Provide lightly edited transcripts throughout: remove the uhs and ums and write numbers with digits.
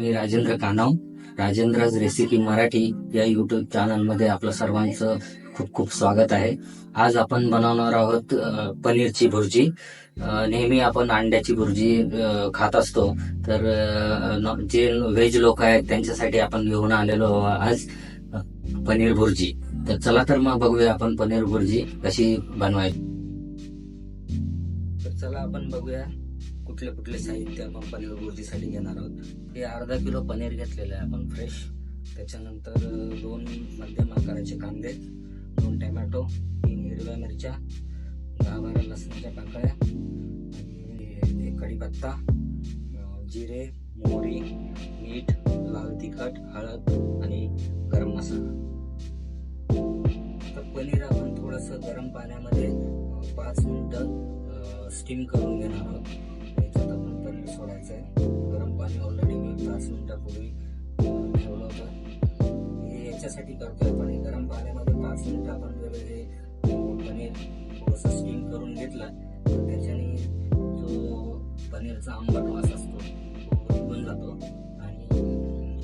मी Rajendra कानव, Rajendra's recipe Marathi या YouTube चॅनलमध्ये आपलं सर्वांचं खूप खूप स्वागत आहे. आज आपण बनवणार आहोत पनीरची भुर्जी. नेहमी आपण अंड्याची भुर्जी खात असतो, तर जे व्हेज लोक आहेत त्यांच्यासाठी आपण घेऊन आलेलो आज पनीर भुर्जी. तर चला तर मग बघूया आपण पनीर भुर्जी कशी बनवायची. तर चला आपण बघूया कुठले कुठले साहित्य आपण पनीर भुर्जीसाठी घेणार आहोत. हे अर्धा किलो पनीर घेतलेलं आहे आपण फ्रेश. त्याच्यानंतर 2 मध्यम आकाराचे कांदे, 2 टोमॅटो, 3 हिरव्या मिरच्या, 10-12 लसणाच्या पाकळ्या, एक कढीपत्ता, जिरे, मोहरी, मीठ, लाल तिखट, हळद आणि गरम मसाला. तर पनीर आपण थोडंसं गरम पाण्यामध्ये 5 मिनिटं स्टीम करून घेणार आहोत. याच्यात आपण पनीर सोडायचं आहे. गरम पाणी ऑलरेडी मी 5 मिनिटापूर्वी ठेवलं होतं. हे याच्यासाठी करतोय आपण. गरम पाण्यामध्ये 5 मिनिटं आपण जर हे पनीर थोडंसं स्टीम करून घेतलं तर त्याच्याने जो पनीरचा आंबट वास असतो तो निघून जातो आणि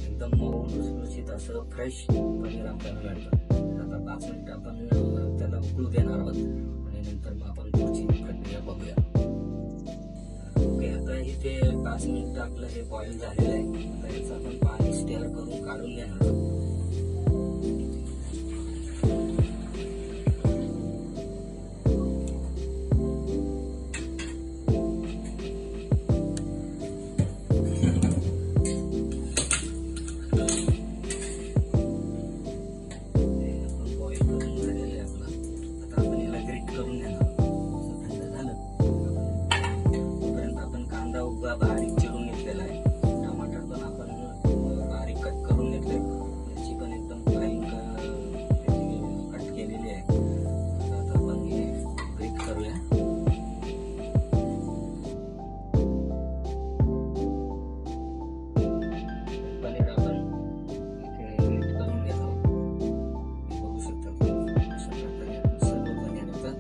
एकदम मऊ लुसलुशीत असं फ्रेश पनीर आपल्याला मिळतं. आता 5 मिनिटं आपण त्याला उकळू देणार आहोत आणि नंतर मग आपण पुढची प्रक्रिया बघूया. ओके, आता इथे 5 मिनिटं आपलं हे बॉईल झालेलं आहे. आता याचं आपण पाणी स्टेअर करून काढून घेणार आहोत. बारीक चिरून घेतलेला आहे. टमाटर पण आपण बारीक कट करून घेतले. मिरची पण एकदम बारीक कट केलेली आहे. आता आपण हे ग्रेट करूया. पनीर आपण ग्रेट करून घेतो. बघू शकता अशा प्रकारे आपण सर्व पनीर आता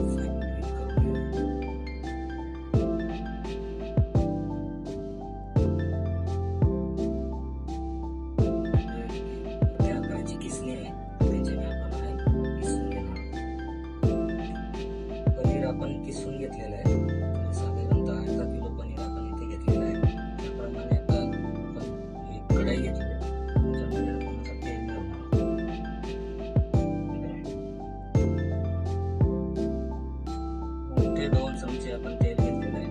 ग्रेट करून घेऊ. आपण किसून घेतलेलं आहे. साधारणतः अर्धा किलो पनीर आपण इथे घेतलेलं आहे. त्याप्रमाणे आता आपण एक कढई घेतली, त्याच्यामध्ये आपण तेल मोठे 2 चमचे आपण तेल घेतलेलं आहे.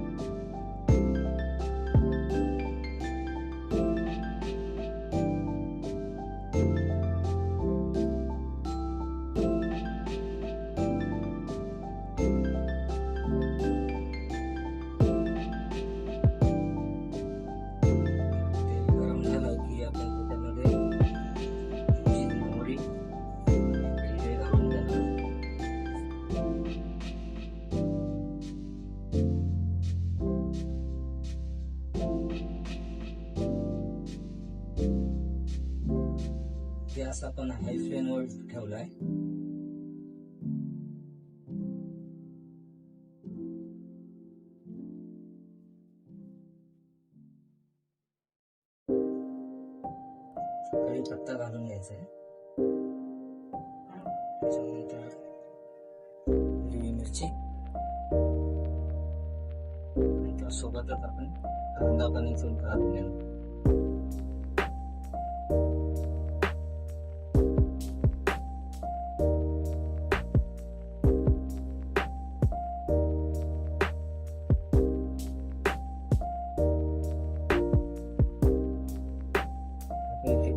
गॅस आपण हाय फ्लेमवर ठेवलाय. कढीपत्ता घालून घ्यायचा आहे. त्याच्यानंतर हिरवी मिरची, नंतर सोबतच आपण कांदा पण इथून घालून घेऊ.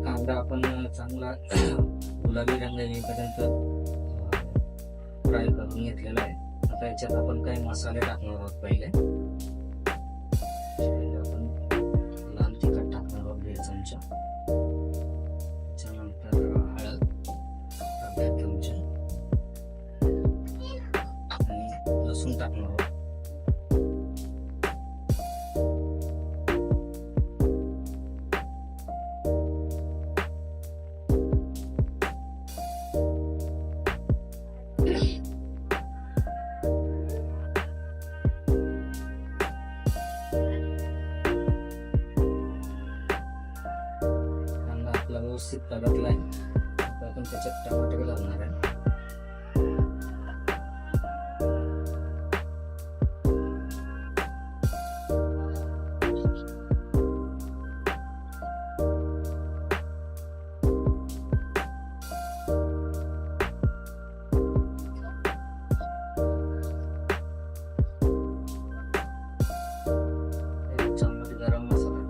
कांदा आपण चांगला गुलाबी रंग येईपर्यंत फ्राय करून घेतलेला आहे. आता याच्यात आपण काही मसाले टाकणार आहोत. पहिले आपण लाल तिखट टाकणार आहोत 1.5 चमचा. त्याच्यानंतर हळद अर्धा चमचा आणि लसूण टाकणार आहोत. परतला आहे. आता आपण त्याच्यात टमाटर घालणार आहे. चमच गरम मसाला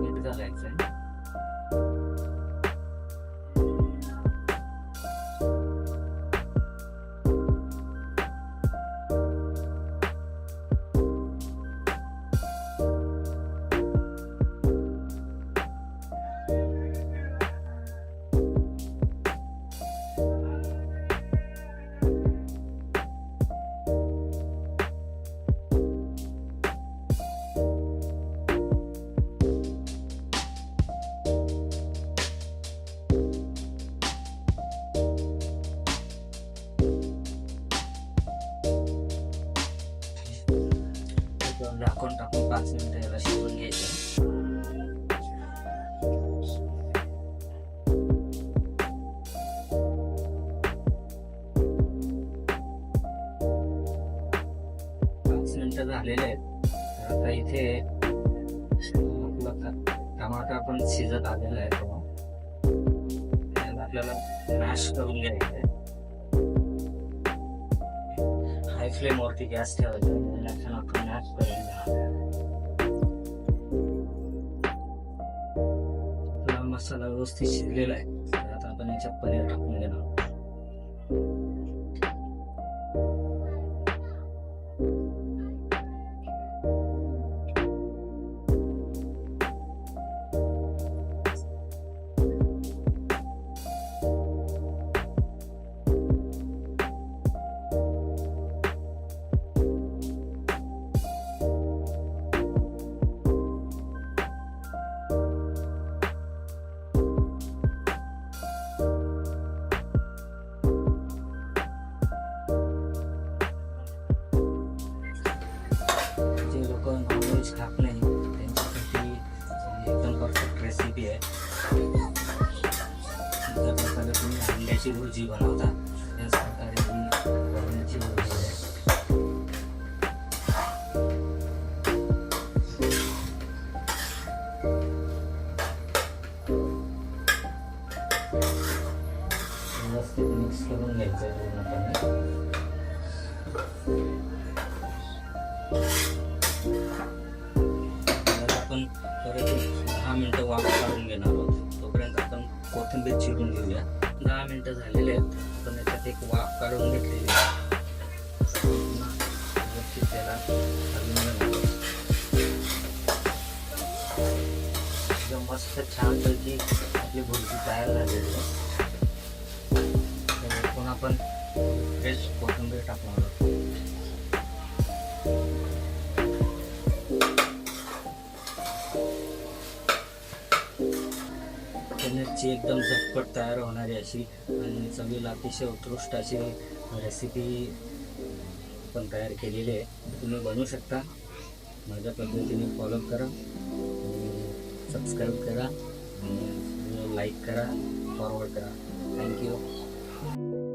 मीठ घालायचं आहे. झाकून टाकून 5 मिनिटं याला शिजवून घ्यायचं. झालेले आहेत. तर आता इथे टमाटर पण शिजत आलेला आहे. आपल्याला मॅश करून घ्यायचं आहे. हाय फ्लेम वरती गॅस ठेवायचा. आपण मॅश करून आपला मसाला व्यवस्थित शिजलेला आहे. तर आता आपण याच्यात पनीर टाकून घेणार. नॉनव्हेज खात नाही त्यांच्यासाठी एकदम परफेक्ट रेसिपी आहे. ज्या प्रकारे तुम्ही अंड्याची भुर्जी बनवता त्याच प्रकारे तुम्ही वरणाची भुर्जी आहे. व्यवस्थित मिक्स करून घ्यायचं आहे पूर्णपणे. आपण परत 10 मिनिटं वाफ काढून घेणार आहोत. तोपर्यंत आपण कोथिंबीर चिरून घेऊया. 10 मिनिटं झालेले आहेत. आपण याच्यात एक वाफ काढून घेतलेली आहे. त्याला एकदम मस्त छानपैकी आपली भुर्जी तयार झालेली आहे. तर आपण फ्रेश कोथिंबीर टाकणार आहोत. पनीरची एकदम झटपट तयार होणारी अशी आणि चवीला अतिशय उत्कृष्ट अशी रेसिपी पण तयार केलेली आहे. तुम्ही बनवू शकता. माझ्या पद्धतीने फॉलो करा, सबस्क्राईब करा, लाईक करा, फॉरवर्ड करा. थँक्यू.